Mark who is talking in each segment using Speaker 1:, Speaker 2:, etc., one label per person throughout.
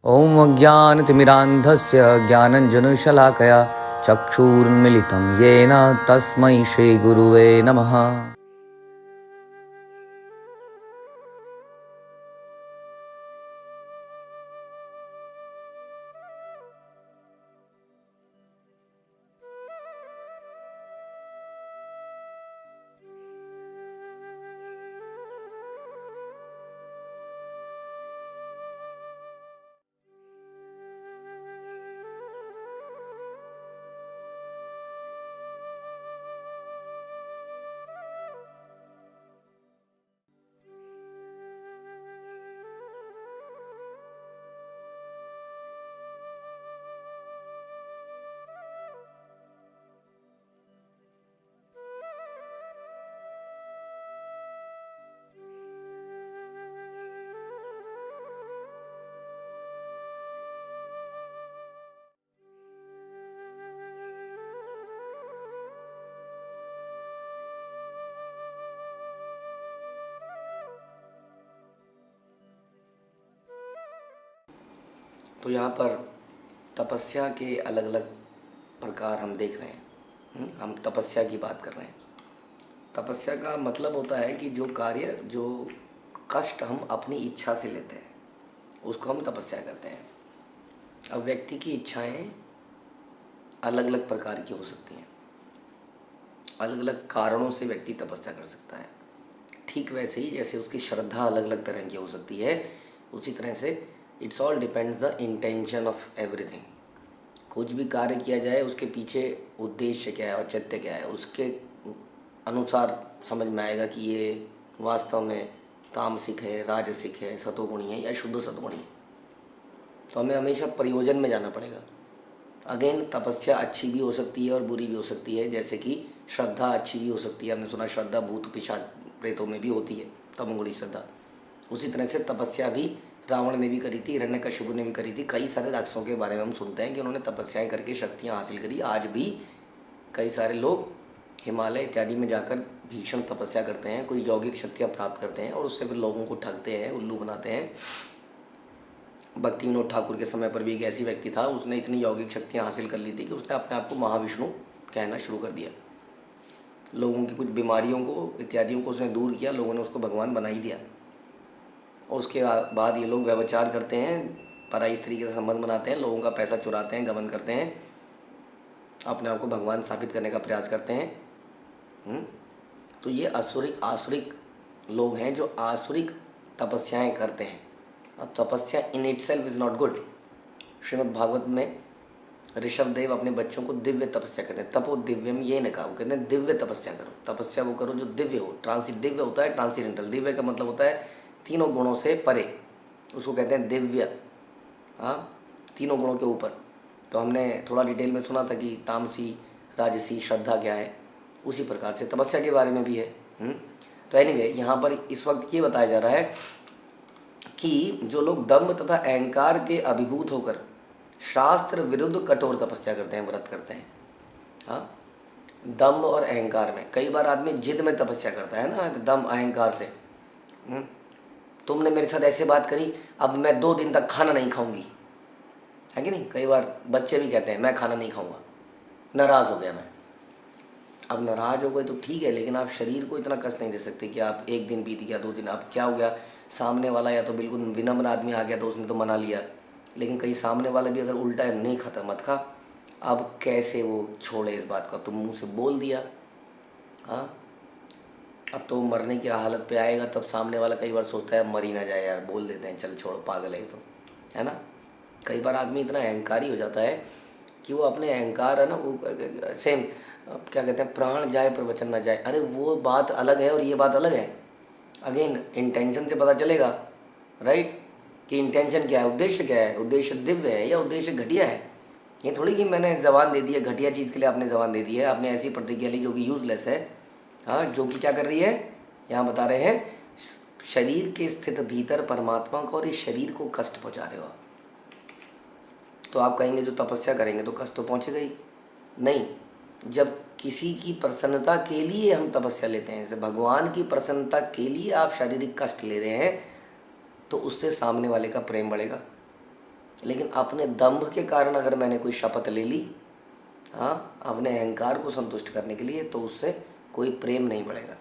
Speaker 1: ॐ अज्ञानतिमिरान्धस्य ज्ञानञ्जनशलाकया चक्षुरुन्मीलितं येन तस्मै श्रीगुरुवे नमः।
Speaker 2: तो यहाँ पर तपस्या के अलग अलग प्रकार हम देख रहे हैं। हम तपस्या की बात कर रहे हैं। तपस्या का मतलब होता है कि जो कार्य, जो कष्ट हम अपनी इच्छा से लेते हैं उसको हम तपस्या करते हैं। अब व्यक्ति की इच्छाएं अलग अलग प्रकार की हो सकती हैं, अलग अलग कारणों से व्यक्ति तपस्या कर सकता है। ठीक वैसे ही जैसे उसकी श्रद्धा अलग अलग तरह की हो सकती है, उसी तरह से it's all depends the intention of everything. कुछ भी कार्य किया जाए उसके पीछे उद्देश्य क्या है, औचित्य क्या है, उसके अनुसार समझ में आएगा कि ये वास्तव में तामसिक है, राजसिक है, सतोगुणी है या शुद्ध सतगुणी है। तो हमें हमेशा प्रयोजन में जाना पड़ेगा। अगेन, तपस्या अच्छी भी हो सकती है और बुरी भी हो सकती है। जैसे कि श्रद्धा अच्छी भी हो सकती है, हमने सुना श्रद्धा भूत पिशाच प्रेतों में भी होती है, तमोगुणी श्रद्धा। उसी तरह से तपस्या भी रावण ने भी करी थी, हिरण्यकशिपु ने भी करी थी। कई सारे राक्षसों के बारे में हम सुनते हैं कि उन्होंने तपस्याएं करके शक्तियां हासिल करी। आज भी कई सारे लोग हिमालय इत्यादि में जाकर भीषण तपस्या करते हैं, कोई यौगिक शक्तियां प्राप्त करते हैं और उससे फिर लोगों को ठगते हैं, उल्लू बनाते हैं। भक्ति विनोद ठाकुर के समय पर भी एक ऐसी व्यक्ति था, उसने इतनी यौगिक शक्तियाँ हासिल कर ली थी कि उसने अपने आप को महाविष्णु कहना शुरू कर दिया। लोगों की कुछ बीमारियों को इत्यादियों को उसने दूर किया, लोगों ने उसको भगवान बना ही दिया। और उसके बाद ये लोग व्यभिचार करते हैं, पराई स्त्री के संबंध बनाते हैं, लोगों का पैसा चुराते हैं, गबन करते हैं, अपने आप को भगवान साबित करने का प्रयास करते हैं। तो ये आसुरिक लोग हैं जो आसुरिक तपस्याएं करते हैं। और तपस्या in itself is not good. Shrimad Bhagavat में ऋषभ देव अपने बच्चों को दिव्य तपस्या कहते हैं। तपो दिव्यम, ये न कहा, वो कहते हैं दिव्य तपस्या करो। तपस्या वो करो जो दिव्य हो। दिव्य होता है ट्रांसीडेंटल। दिव्य का मतलब होता है तीनों गुणों से परे, उसको कहते हैं दिव्य। हाँ, तीनों गुणों के ऊपर। तो हमने थोड़ा डिटेल में सुना था कि तामसी, राजसी, श्रद्धा क्या है। उसी प्रकार से तपस्या के बारे में भी है। तो एनीवे, यहाँ पर इस वक्त ये बताया जा रहा है कि जो लोग दम्भ तथा अहंकार के अभिभूत होकर शास्त्र विरुद्ध कठोर तपस्या करते हैं, व्रत करते हैं। हाँ, दम्भ और अहंकार में कई बार आदमी जिद में तपस्या करता है ना, दम्भ अहंकार से। तुमने मेरे साथ ऐसे बात करी, अब मैं 2 दिन तक खाना नहीं खाऊंगी, है कि नहीं। कई बार बच्चे भी कहते हैं मैं खाना नहीं खाऊंगा, नाराज़ हो गया मैं। अब नाराज़ हो गए तो ठीक है, लेकिन आप शरीर को इतना कष्ट नहीं दे सकते कि आप 1 दिन बीत गया, 2 दिन, अब क्या हो गया। सामने वाला या तो बिल्कुल विनम्र आदमी आ गया तो उसने तो मना लिया, लेकिन कहीं सामने वाला भी अगर उल्टा है, नहीं खाता मत खा, अब कैसे वो छोड़े इस बात को। अब तो मुँह से बोल दिया। हाँ, अब तो मरने की हालत पे आएगा, तब सामने वाला कई बार सोचता है मर ही ना जाए यार, बोल देते हैं, चल छोड़, पागल है तो, है ना। कई बार आदमी इतना अहंकारी हो जाता है कि वो अपने अहंकार है ना, वो सेम क्या कहते हैं, प्राण जाए पर वचन ना जाए। अरे वो बात अलग है और ये बात अलग है। अगेन, इंटेंशन से पता चलेगा, राइट, कि इंटेंशन क्या है, उद्देश्य क्या है। उद्देश्य दिव्य है या उद्देश्य घटिया है। ये थोड़ी कि मैंने जबान दे दी है, घटिया चीज़ के लिए आपने जबान दे दी है, आपने ऐसी प्रतिज्ञा ली जो कि यूजलेस है। हाँ, जो कि क्या कर रही है, यहाँ बता रहे हैं, शरीर के स्थित भीतर परमात्मा को और इस शरीर को कष्ट पहुँचा रहे हो आप। तो आप कहेंगे जो तपस्या करेंगे तो कष्ट तो पहुँचेगा ही नहीं। जब किसी की प्रसन्नता के लिए हम तपस्या लेते हैं, जैसे भगवान की प्रसन्नता के लिए आप शारीरिक कष्ट ले रहे हैं, तो उससे सामने वाले का प्रेम बढ़ेगा। लेकिन अपने दंभ के कारण अगर मैंने कोई शपथ ले ली, हाँ, अपने अहंकार को संतुष्ट करने के लिए, तो उससे कोई प्रेम नहीं बढ़ेगा,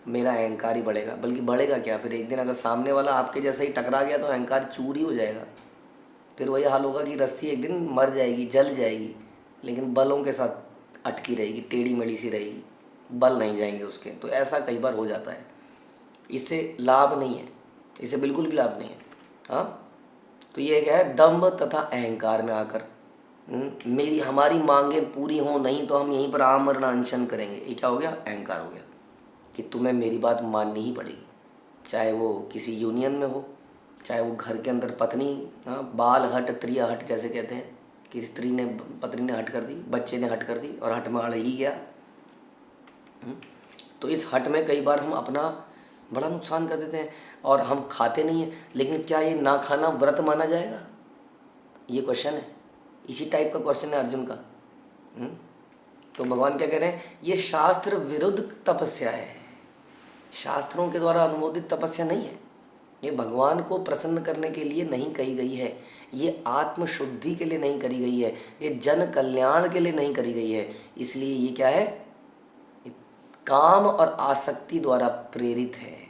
Speaker 2: मेरा अहंकार ही बढ़ेगा। बल्कि बढ़ेगा क्या, फिर एक दिन अगर सामने वाला आपके जैसा ही टकरा गया तो अहंकार चूर ही हो जाएगा। फिर वही हाल होगा कि रस्सी एक दिन मर जाएगी, जल जाएगी, लेकिन बलों के साथ अटकी रहेगी, टेढ़ी मेढ़ी सी रहेगी, बल नहीं जाएंगे उसके। तो ऐसा कई बार हो जाता है। इससे लाभ नहीं है, इससे बिल्कुल भी लाभ नहीं है। हाँ, तो ये क्या है, दंभ तथा अहंकार में आकर मेरी हमारी मांगें पूरी हों, नहीं तो हम यहीं पर आमरण अनशन करेंगे, ये क्या हो गया, अहंकार हो गया कि तुम्हें मेरी बात माननी ही पड़ेगी। चाहे वो किसी यूनियन में हो, चाहे वो घर के अंदर पत्नी, हाँ, बाल हट त्रिया हट जैसे कहते हैं कि स्त्री ने, पत्नी ने हट कर दी, बच्चे ने हट कर दी और हट में अड़ ही गया। तो इस हट में कई बार हम अपना बड़ा नुकसान कर देते हैं और हम खाते नहीं हैं। लेकिन क्या ये ना खाना व्रत माना जाएगा, ये क्वेश्चन है। इसी टाइप का क्वेश्चन है अर्जुन का। तो भगवान क्या कह रहे हैं, ये शास्त्र विरुद्ध तपस्या है, शास्त्रों के द्वारा अनुमोदित तपस्या नहीं है। ये भगवान को प्रसन्न करने के लिए नहीं कही गई है, ये आत्मशुद्धि के लिए नहीं करी गई है, ये जन कल्याण के लिए नहीं करी गई है। इसलिए ये क्या है, काम और आसक्ति द्वारा प्रेरित है।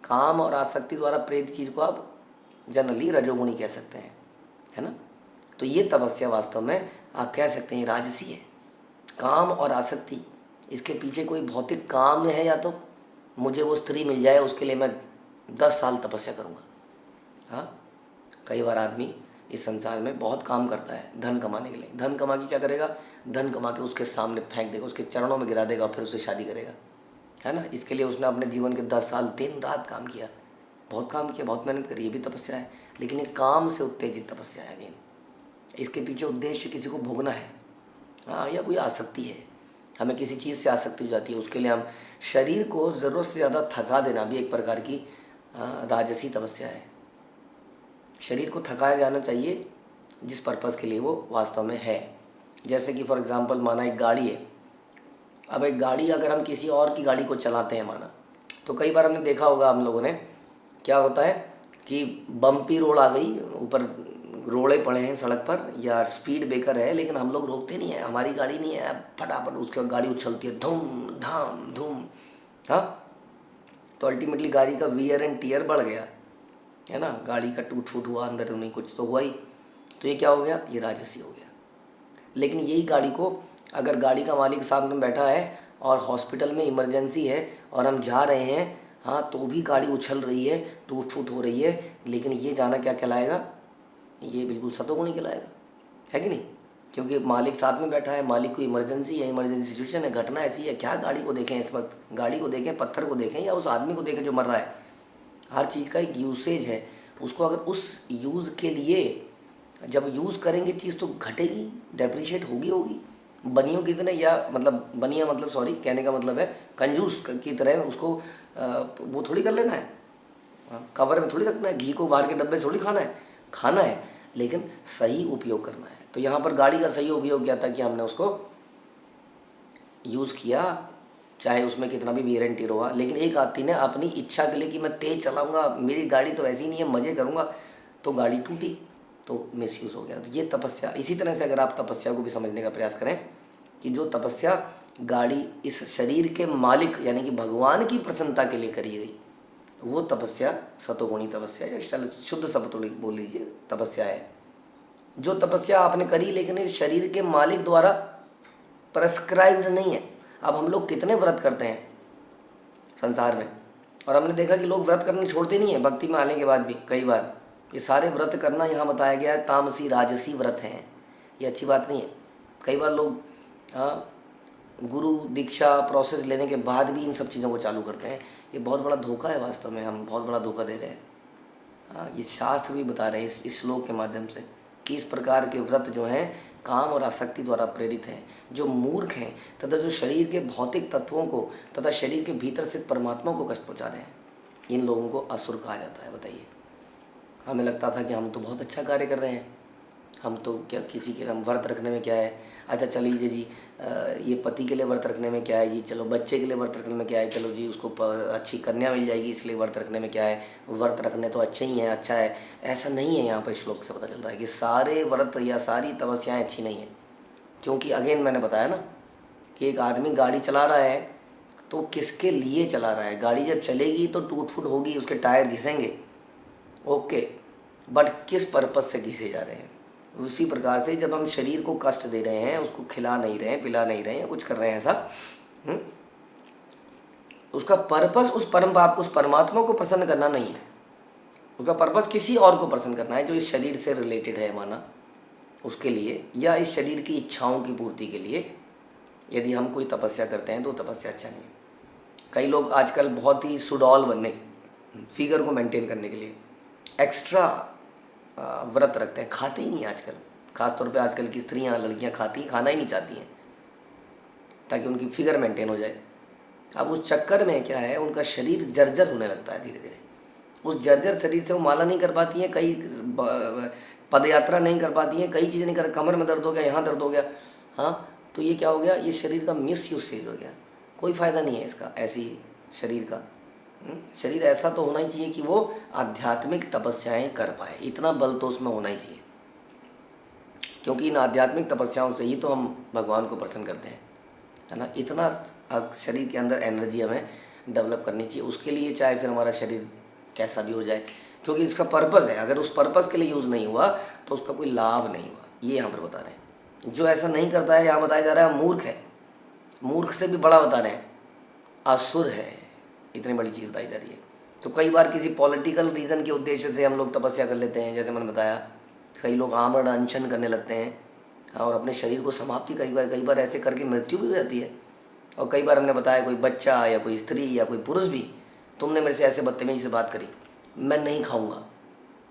Speaker 2: काम और आसक्ति द्वारा प्रेरित चीज़ को आप जनरली रजोगुणी कह सकते हैं, है ना। तो ये तपस्या वास्तव में आप कह सकते हैं राजसी है। काम और आसक्ति, इसके पीछे कोई भौतिक काम है, या तो मुझे वो स्त्री मिल जाए उसके लिए मैं 10 साल तपस्या करूँगा। हाँ, कई बार आदमी इस संसार में बहुत काम करता है धन कमाने के लिए। धन कमा के क्या करेगा, धन कमा के उसके सामने फेंक देगा, उसके चरणों में गिरा देगा, फिर उससे शादी करेगा, है ना। इसके लिए उसने अपने जीवन के 10 साल दिन रात काम किया, बहुत काम किया, बहुत मेहनत करी, ये भी तपस्या है। लेकिन ये काम से उत्तेजित तपस्या है। अगेन इसके पीछे उद्देश्य किसी को भोगना है, हाँ, या कोई आसक्ति है, हमें किसी चीज़ से आसक्ति हो जाती है, उसके लिए हम शरीर को ज़रूरत से ज़्यादा थका देना भी एक प्रकार की राजसी तपस्या है। शरीर को थकाया जाना चाहिए जिस पर्पज़ के लिए वो वास्तव में है। जैसे कि फॉर एग्ज़ाम्पल माना एक गाड़ी है। अब एक गाड़ी अगर हम किसी और की गाड़ी को चलाते हैं माना, तो कई बार हमने देखा होगा हम लोगों ने, क्या होता है कि बम्पी रोड आ गई, ऊपर रोड़े पड़े हैं सड़क पर या स्पीड ब्रेकर है, लेकिन हम लोग रोकते नहीं है, हमारी गाड़ी नहीं है, फटाफट उसकी गाड़ी उछलती है, धूम धाम धूम। हाँ, तो अल्टीमेटली गाड़ी का वियर एंड टीयर बढ़ गया, है ना, गाड़ी का टूट फूट हुआ, अंदर नहीं कुछ तो हुआ ही। तो ये क्या हो गया, ये राजसी हो गया। लेकिन यही गाड़ी को अगर गाड़ी का मालिक साथ में बैठा है और हॉस्पिटल में इमरजेंसी है और हम जा रहे हैं, हाँ, तो भी गाड़ी उछल रही है, टूट फूट हो रही है, लेकिन ये जाना क्या कहलाएगा, ये बिल्कुल सतोगुणी कहलाएगा, है कि नहीं। क्योंकि मालिक साथ में बैठा है, मालिक को इमरजेंसी है, इमरजेंसी सिचुएशन है, घटना ऐसी है, क्या गाड़ी को देखें इस वक्त, गाड़ी को देखें, पत्थर को देखें, या उस आदमी को देखें जो मर रहा है। हर चीज़ का एक यूसेज है, उसको अगर उस यूज़ के लिए जब यूज़ करेंगे चीज़ तो घटेगी, डेप्रिशिएट होगी। बनियों की तरह, या मतलब बनिया मतलब सॉरी कहने का मतलब है कंजूस की तरह उसको वो थोड़ी कर लेना है, कवर में थोड़ी रखना है, घी को बाहर के डब्बे से थोड़ी खाना है, लेकिन सही उपयोग करना है। तो यहाँ पर गाड़ी का सही उपयोग क्या था कि हमने उसको यूज़ किया, चाहे उसमें कितना भी वियर एंड टियर हुआ, लेकिन एक आदमी ने अपनी इच्छा के लिए कि मैं तेज़ चलाऊंगा, मेरी गाड़ी तो ऐसी नहीं है, मज़े करूंगा, तो गाड़ी टूटी, तो मिसयूज़ हो गया। तो ये तपस्या। इसी तरह से अगर आप तपस्या को भी समझने का प्रयास करें कि जो तपस्या गाड़ी इस शरीर के मालिक यानी कि भगवान की प्रसन्नता के लिए करी गई, वो तपस्या सतोगुणी तपस्या या शुद्ध सतोगुणी बोल लीजिए तपस्या है। जो तपस्या आपने करी लेकिन इस शरीर के मालिक द्वारा प्रेस्क्राइब्ड नहीं है। अब हम लोग कितने व्रत करते हैं संसार में, और हमने देखा कि लोग व्रत करना छोड़ते नहीं है भक्ति में आने के बाद भी। कई बार ये सारे व्रत करना यहाँ बताया गया है तामसी राजसी व्रत हैं, ये अच्छी बात नहीं है। कई बार लोग गुरु दीक्षा प्रोसेस लेने के बाद भी इन सब चीज़ों को चालू करते हैं, ये बहुत बड़ा धोखा है। वास्तव में हम बहुत बड़ा धोखा दे रहे हैं। ये शास्त्र भी बता रहे हैं इस श्लोक के माध्यम से कि इस प्रकार के व्रत जो हैं काम और आसक्ति द्वारा प्रेरित हैं, जो मूर्ख हैं तथा जो शरीर के भौतिक तत्वों को तथा शरीर के भीतर से परमात्मा को कष्ट पहुँचा रहे हैं, इन लोगों को असुर कहा जाता है। बताइए, हमें लगता था कि हम तो बहुत अच्छा कार्य कर रहे हैं, हम तो क्या किसी के हम व्रत रखने में क्या है, अच्छा चलिए जी ये पति के लिए व्रत रखने में क्या है जी, चलो बच्चे के लिए व्रत रखने में क्या है, चलो जी उसको अच्छी कन्या मिल जाएगी इसलिए व्रत रखने में क्या है, व्रत रखने तो अच्छे ही हैं, अच्छा है। ऐसा नहीं है, यहाँ पर श्लोक से पता चल रहा है कि सारे व्रत या सारी तपस्याएँ अच्छी नहीं हैं। क्योंकि अगेन मैंने बताया ना कि एक आदमी गाड़ी चला रहा है तो किसके लिए चला रहा है, गाड़ी जब चलेगी तो टूट फूट होगी, उसके टायर घिसेंगे, ओके, बट किस पर्पज़ से घिसे जा रहे हैं। उसी प्रकार से जब हम शरीर को कष्ट दे रहे हैं, उसको खिला नहीं रहे हैं, पिला नहीं रहे हैं, कुछ कर रहे हैं ऐसा, उसका पर्पस उस परमात्मा को प्रसन्न करना नहीं है, उसका पर्पस किसी और को प्रसन्न करना है जो इस शरीर से रिलेटेड है माना, उसके लिए, या इस शरीर की इच्छाओं की पूर्ति के लिए यदि हम कोई तपस्या करते हैं तो तपस्या अच्छा नहीं है। कई लोग आजकल बहुत ही सुडौल बनने, फिगर को मेंटेन करने के लिए एक्स्ट्रा व्रत रखते हैं, खाते ही नहीं आजकल, खासतौर पे आजकल की स्त्रियां लड़कियां खाना ही नहीं चाहती हैं ताकि उनकी फिगर मेंटेन हो जाए। अब उस चक्कर में क्या है, उनका शरीर जर्जर होने लगता है धीरे धीरे, उस जर्जर शरीर से वो माला नहीं कर पाती हैं, कई पद यात्रा नहीं कर पाती हैं, कई चीज़ें नहीं कर, कमर में दर्द हो गया, यहाँ दर्द हो गया, हाँ तो ये क्या हो गया, ये शरीर का मिस यूसेज हो गया, कोई फ़ायदा नहीं है इसका, ऐसी शरीर का। शरीर ऐसा तो होना ही चाहिए कि वो आध्यात्मिक तपस्याएं कर पाए, इतना बल तो उसमें होना ही चाहिए, क्योंकि इन आध्यात्मिक तपस्याओं से ही तो हम भगवान को प्रसन्न करते हैं, है ना। इतना शरीर के अंदर एनर्जी हमें डेवलप करनी चाहिए, उसके लिए चाहे फिर हमारा शरीर कैसा भी हो जाए, क्योंकि इसका पर्पज़ है, अगर उस पर्पज़ के लिए यूज़ नहीं हुआ तो उसका कोई लाभ नहीं हुआ, ये यहाँ पर बता रहे हैं। जो ऐसा नहीं करता है, यहाँ बताया जा रहा है मूर्ख है, मूर्ख से भी बड़ा बता रहे हैं, असुर है, इतनी बड़ी चीज़ बताई जा रही है। तो कई बार किसी पॉलिटिकल रीज़न के उद्देश्य से हम लोग तपस्या कर लेते हैं, जैसे मैंने बताया कई लोग आमरण अनशन करने लगते हैं और अपने शरीर को समाप्ति कई बार ऐसे करके मृत्यु भी हो जाती है। और कई बार हमने बताया कोई बच्चा या कोई स्त्री या कोई पुरुष भी, तुमने मेरे से ऐसे बदतमीजी से बात करी, मैं नहीं खाऊंगा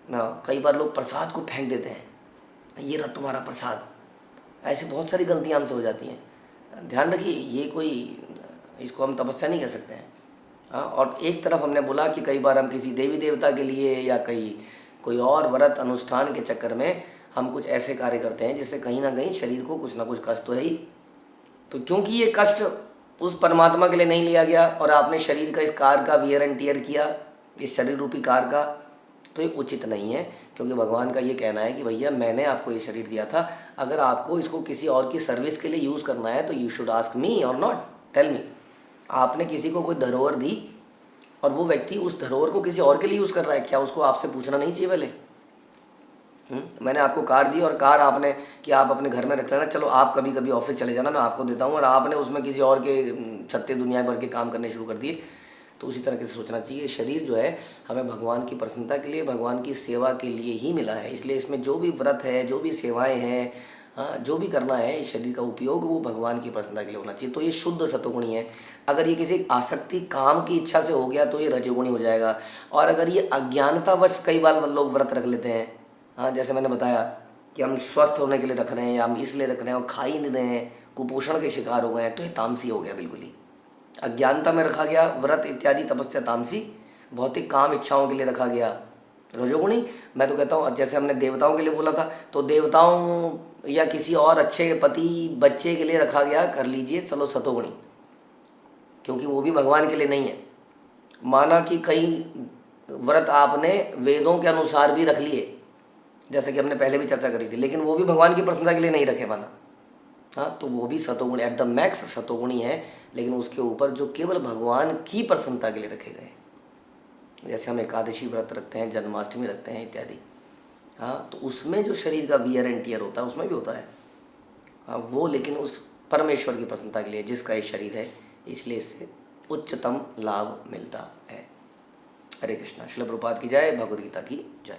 Speaker 2: ना। कई बार लोग प्रसाद को फेंक देते हैं, ये रहा तुम्हारा प्रसाद, ऐसे बहुत सारी गलतियाँ हमसे हो जाती हैं। ध्यान रखिए, ये कोई, इसको हम तपस्या नहीं कह सकते हैं। हाँ, और एक तरफ हमने बोला कि कई बार हम किसी देवी देवता के लिए या कोई और व्रत अनुष्ठान के चक्कर में हम कुछ ऐसे कार्य करते हैं जिससे कहीं ना कहीं शरीर को कुछ ना कुछ कष्ट तो है ही। तो क्योंकि ये कष्ट उस परमात्मा के लिए नहीं लिया गया और आपने शरीर का इस कार का वियर एंड टियर किया, इस शरीर रूपी कार का, तो ये उचित नहीं है। क्योंकि भगवान का ये कहना है कि भैया मैंने आपको ये शरीर दिया था, अगर आपको इसको किसी और की सर्विस के लिए यूज़ करना है तो यू शुड आस्क मी और नॉट टेल मी। आपने किसी को कोई धरोहर दी और वो व्यक्ति उस धरोहर को किसी और के लिए यूज़ कर रहा है, क्या उसको आपसे पूछना नहीं चाहिए पहले? मैंने आपको कार दी और कार आपने कि आप अपने घर में रख लेना, चलो आप कभी कभी ऑफिस चले जाना, मैं आपको देता हूँ, और आपने उसमें किसी और के छत्ते दुनिया भर के काम करने शुरू कर दिए। तो उसी तरह से सोचना चाहिए, शरीर जो है हमें भगवान की प्रसन्नता के लिए, भगवान की सेवा के लिए ही मिला है। इसलिए इसमें जो भी व्रत है, जो भी सेवाएँ हैं, जो भी करना है, इस शरीर का उपयोग वो भगवान की प्रसन्नता के लिए होना चाहिए। तो ये शुद्ध सतोगुणी है। अगर ये किसी आसक्ति काम की इच्छा से हो गया तो ये रजोगुणी हो जाएगा। और अगर ये अज्ञानतावश कई बार लोग व्रत रख लेते हैं, हाँ जैसे मैंने बताया कि हम स्वस्थ होने के लिए रख रहे हैं या हम इसलिए रख रहे हैं और खा ही नहीं रहे हैं, कुपोषण के शिकार हो गए हैं, तो ये तामसी हो गया। बिल्कुल ही अज्ञानता में रखा गया व्रत इत्यादि तपस्या तामसी, भौतिक काम इच्छाओं के लिए रखा गया रजोगुणी। मैं तो कहता हूँ जैसे हमने देवताओं के लिए बोला था, तो देवताओं या किसी और अच्छे पति बच्चे के लिए रखा गया, कर लीजिए चलो सतोगुणी, क्योंकि वो भी भगवान के लिए नहीं है। माना कि कई व्रत आपने वेदों के अनुसार भी रख लिए, जैसे कि हमने पहले भी चर्चा करी थी, लेकिन वो भी भगवान की प्रसन्नता के लिए नहीं रखे माना, हाँ तो वो भी सतोगुणी, एट द मैक्स सतोगुणी है। लेकिन उसके ऊपर जो केवल भगवान की प्रसन्नता के लिए रखे गए, जैसे हम एकादशी व्रत रखते हैं, जन्माष्टमी रखते हैं इत्यादि, हाँ तो उसमें जो शरीर का वियर एंड टियर होता है उसमें भी होता है, हाँ वो, लेकिन उस परमेश्वर की प्रसन्नता के लिए जिसका ये शरीर है, इसलिए इससे उच्चतम लाभ मिलता है। हरे कृष्णा। श्रील प्रभुपाद की जय, भगवद गीता की जय।